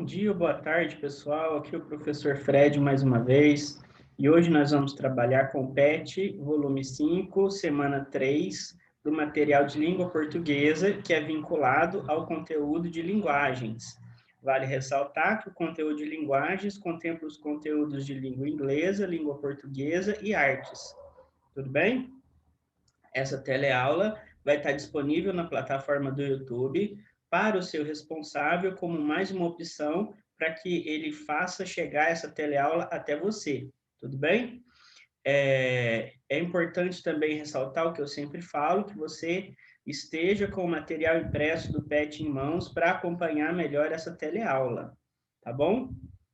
dia, boa tarde, pessoal. Aqui é o professor Fred mais uma vez. E hoje nós vamos trabalhar com o PET, volume 5, semana 3, do material de língua portuguesa, que é vinculado ao conteúdo de linguagens. Vale ressaltar que o conteúdo de linguagens contempla os conteúdos de língua inglesa, língua portuguesa e artes. Tudo bem? Essa teleaula vai estar disponível na plataforma do YouTube para o seu responsável como mais uma opção para que ele faça chegar essa teleaula até você. Tudo bem? É importante também ressaltar o que eu sempre falo, que você esteja com o material impresso do PET em mãos para acompanhar melhor essa teleaula, tá bom?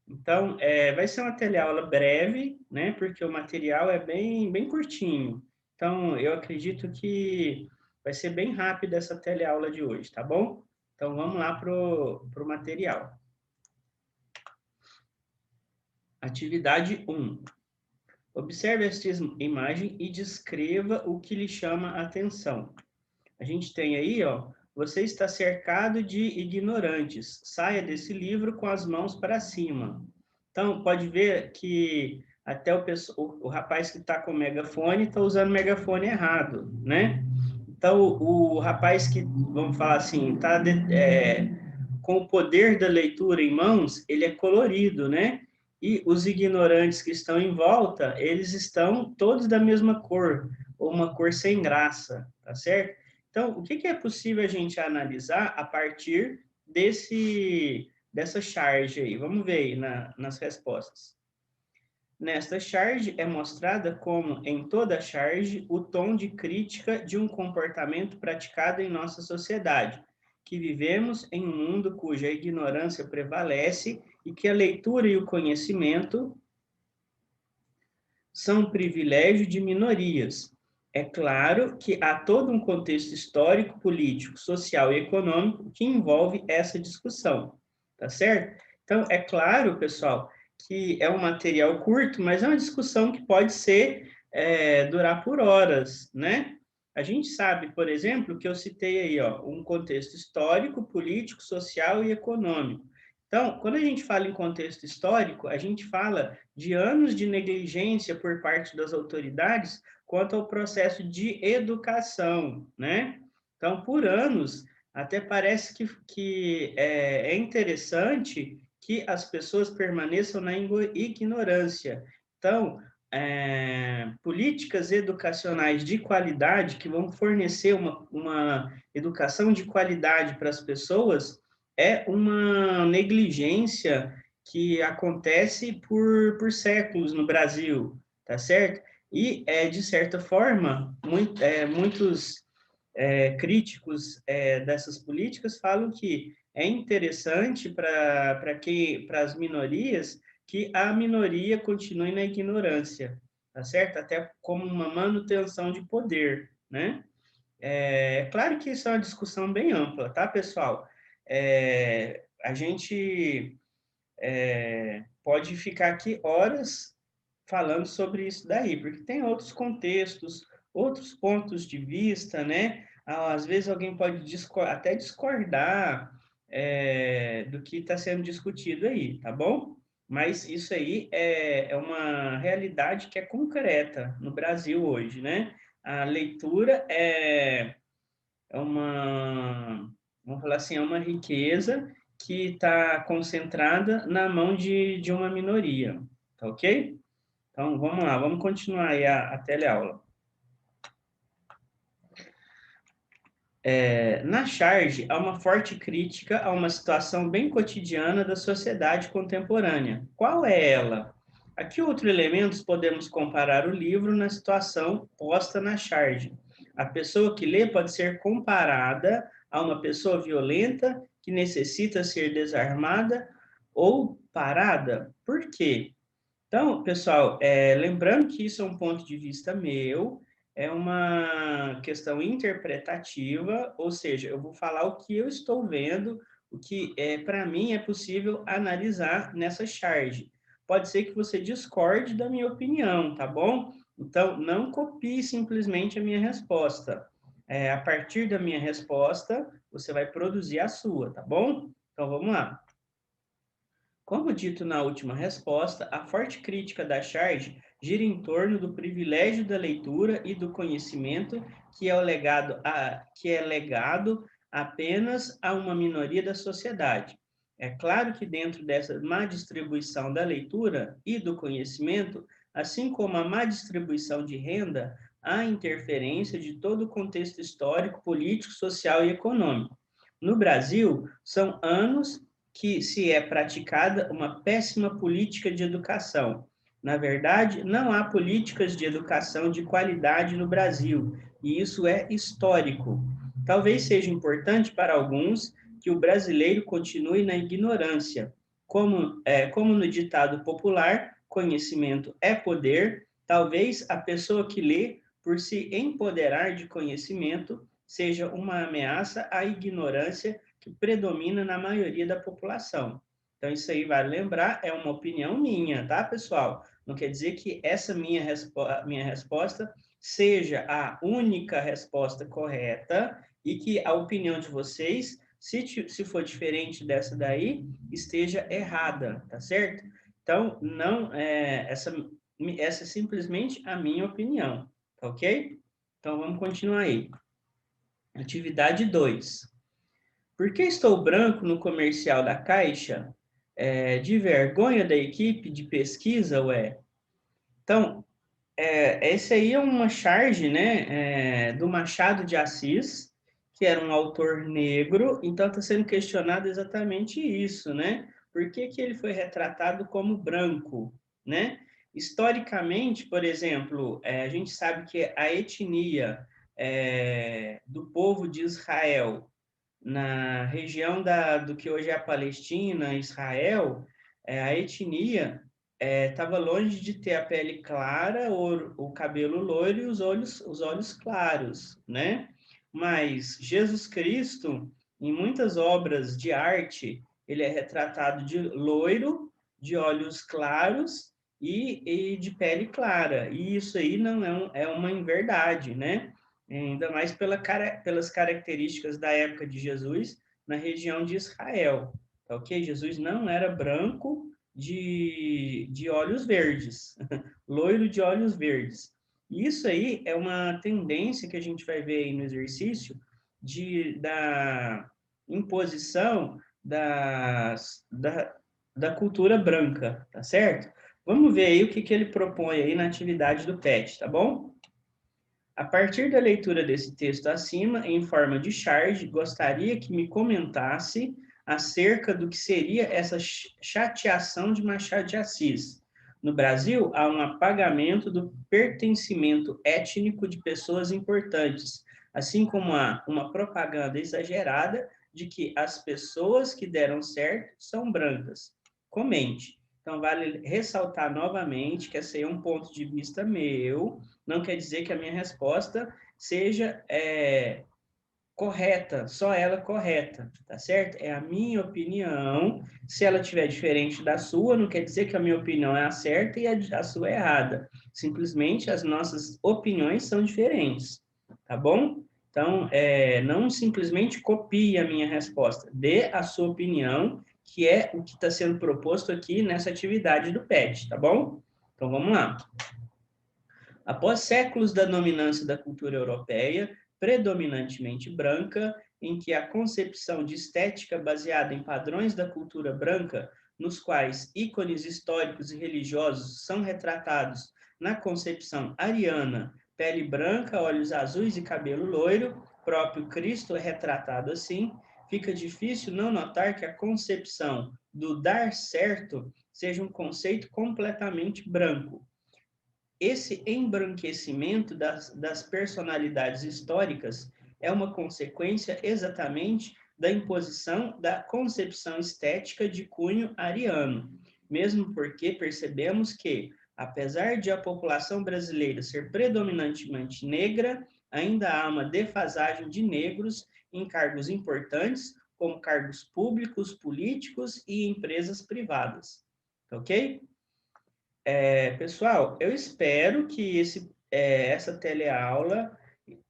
Então, vai ser uma teleaula breve, né? Porque o material é bem curtinho. Então, eu acredito que vai ser bem rápido essa teleaula de hoje, tá bom? Então, vamos lá pro material. Atividade 1. Observe esta imagem e descreva o que lhe chama a atenção. A gente tem aí, ó, você está cercado de ignorantes. Saia desse livro com as mãos para cima. Então, pode ver que até o rapaz que está com o megafone está usando o megafone errado, né? Então, o rapaz que, vamos falar assim, está com o poder da leitura em mãos, ele é colorido, né? E os ignorantes que estão em volta, eles estão todos da mesma cor, ou uma cor sem graça, tá certo? Então, o que é possível a gente analisar a partir dessa charge aí? Vamos ver aí nas respostas. Nesta charge é mostrada como, em toda charge, o tom de crítica de um comportamento praticado em nossa sociedade, que vivemos em um mundo cuja ignorância prevalece e que a leitura e o conhecimento são privilégio de minorias. É claro que há todo um contexto histórico, político, social e econômico que envolve essa discussão, tá certo? Então, é claro, pessoal, que é um material curto, mas é uma discussão que pode durar por horas, né? A gente sabe, por exemplo, que eu citei aí, ó, um contexto histórico, político, social e econômico. Então, quando a gente fala em contexto histórico, a gente fala de anos de negligência por parte das autoridades quanto ao processo de educação, né? Então, por anos, até parece que é interessante que as pessoas permaneçam na ignorância. Então, políticas educacionais de qualidade que vão fornecer uma educação de qualidade para as pessoas é uma negligência que acontece por séculos no Brasil, tá certo? E, de certa forma, muitos críticos dessas políticas falam que é interessante para as minorias que a minoria continue na ignorância, tá certo? Até como uma manutenção de poder, né? Claro que isso é uma discussão bem ampla, tá, pessoal? A gente pode ficar aqui horas falando sobre isso daí, porque tem outros contextos, outros pontos de vista, né? Às vezes alguém pode até discordar do que está sendo discutido aí, tá bom? Mas isso aí é uma realidade que é concreta no Brasil hoje, né? A leitura vamos falar assim, é uma riqueza que está concentrada na mão de uma minoria, tá ok? Então, vamos lá, vamos continuar aí a teleaula. Na charge, há uma forte crítica a uma situação bem cotidiana da sociedade contemporânea. Qual é ela? A que outros elementos podemos comparar o livro na situação posta na charge? A pessoa que lê pode ser comparada a uma pessoa violenta que necessita ser desarmada ou parada. Por quê? Então, pessoal, lembrando que isso é um ponto de vista meu, é uma questão interpretativa, ou seja, eu vou falar o que eu estou vendo, o que para mim é possível analisar nessa charge. Pode ser que você discorde da minha opinião, tá bom? Então, não copie simplesmente a minha resposta. A partir da minha resposta, você vai produzir a sua, tá bom? Então, vamos lá. Como dito na última resposta, a forte crítica da charge gira em torno do privilégio da leitura e do conhecimento que é legado apenas a uma minoria da sociedade. É claro que dentro dessa má distribuição da leitura e do conhecimento, assim como a má distribuição de renda, há interferência de todo o contexto histórico, político, social e econômico. No Brasil, são anos que se é praticada uma péssima política de educação. Na verdade, não há políticas de educação de qualidade no Brasil, e isso é histórico. Talvez seja importante para alguns que o brasileiro continue na ignorância. Como no ditado popular, conhecimento é poder, talvez a pessoa que lê, por se empoderar de conhecimento, seja uma ameaça à ignorância que predomina na maioria da população. Então, isso aí vale lembrar, é uma opinião minha, tá, pessoal? Não quer dizer que essa minha resposta seja a única resposta correta e que a opinião de vocês, se for diferente dessa daí, esteja errada, tá certo? Então, não, essa é simplesmente a minha opinião, tá ok? Então, vamos continuar aí. Atividade 2. Por que estou branco no comercial da Caixa? De vergonha da equipe de pesquisa, ué? Então, esse aí é uma charge, né, do Machado de Assis, que era um autor negro, então está sendo questionado exatamente isso, né? Por que que ele foi retratado como branco, né? Historicamente, por exemplo, a gente sabe que a etnia do povo de Israel na região do que hoje é a Palestina, Israel, a etnia estava longe de ter a pele clara, o cabelo loiro e os olhos claros, né? Mas Jesus Cristo, em muitas obras de arte, ele é retratado de loiro, de olhos claros e de pele clara. E isso aí não é uma inverdade, né? Ainda mais pelas características da época de Jesus na região de Israel. Tá ok? Jesus não era branco de olhos verdes, loiro de olhos verdes. Isso aí é uma tendência que a gente vai ver aí no exercício da imposição da cultura branca, tá certo? Vamos ver aí o que ele propõe aí na atividade do PET, tá bom? A partir da leitura desse texto acima, em forma de charge, gostaria que me comentasse acerca do que seria essa chateação de Machado de Assis. No Brasil, há um apagamento do pertencimento étnico de pessoas importantes, assim como há uma propaganda exagerada de que as pessoas que deram certo são brancas. Comente. Então, vale ressaltar novamente que esse é um ponto de vista meu, não quer dizer que a minha resposta seja correta, só ela correta, tá certo? É a minha opinião. Se ela tiver diferente da sua, não quer dizer que a minha opinião é a certa e a sua é errada. Simplesmente as nossas opiniões são diferentes, tá bom? Então, não simplesmente copie a minha resposta, dê a sua opinião, que é o que está sendo proposto aqui nessa atividade do PET, tá bom? Então, vamos lá. Após séculos da dominância da cultura europeia, predominantemente branca, em que a concepção de estética baseada em padrões da cultura branca, nos quais ícones históricos e religiosos são retratados na concepção ariana, pele branca, olhos azuis e cabelo loiro, próprio Cristo é retratado assim, fica difícil não notar que a concepção do dar certo seja um conceito completamente branco. Esse embranquecimento das personalidades históricas é uma consequência exatamente da imposição da concepção estética de cunho ariano, mesmo porque percebemos que, apesar de a população brasileira ser predominantemente negra, ainda há uma defasagem de negros em cargos importantes, como cargos públicos, políticos e empresas privadas. Ok? Pessoal, eu espero que essa teleaula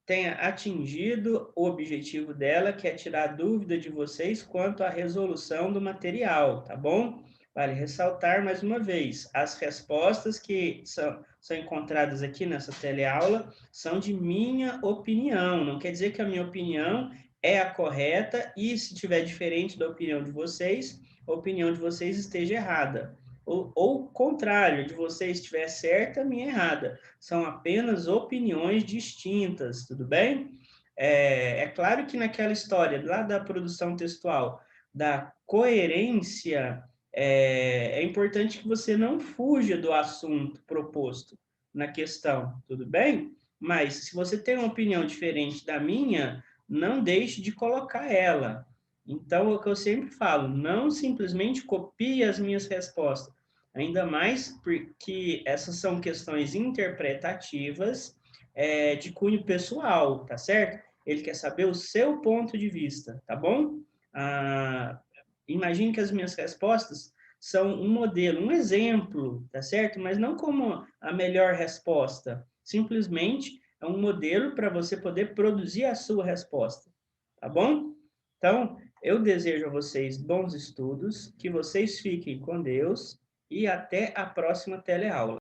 tenha atingido o objetivo dela, que é tirar dúvida de vocês quanto à resolução do material, tá bom? Vale ressaltar, mais uma vez, as respostas que são encontradas aqui nessa teleaula são de minha opinião. Não quer dizer que a minha opinião é a correta e, se tiver diferente da opinião de vocês, a opinião de vocês esteja errada. Ou o contrário, de vocês estiver certa, a minha errada. São apenas opiniões distintas, tudo bem? É claro que naquela história lá da produção textual, da coerência, é importante que você não fuja do assunto proposto na questão, tudo bem? Mas se você tem uma opinião diferente da minha, não deixe de colocar ela. Então, é o que eu sempre falo, não simplesmente copie as minhas respostas, ainda mais porque essas são questões interpretativas, de cunho pessoal, tá certo? Ele quer saber o seu ponto de vista, tá bom? Imagine que as minhas respostas são um modelo, um exemplo, tá certo? Mas não como a melhor resposta. Simplesmente é um modelo para você poder produzir a sua resposta, tá bom? Então, eu desejo a vocês bons estudos, que vocês fiquem com Deus e até a próxima teleaula.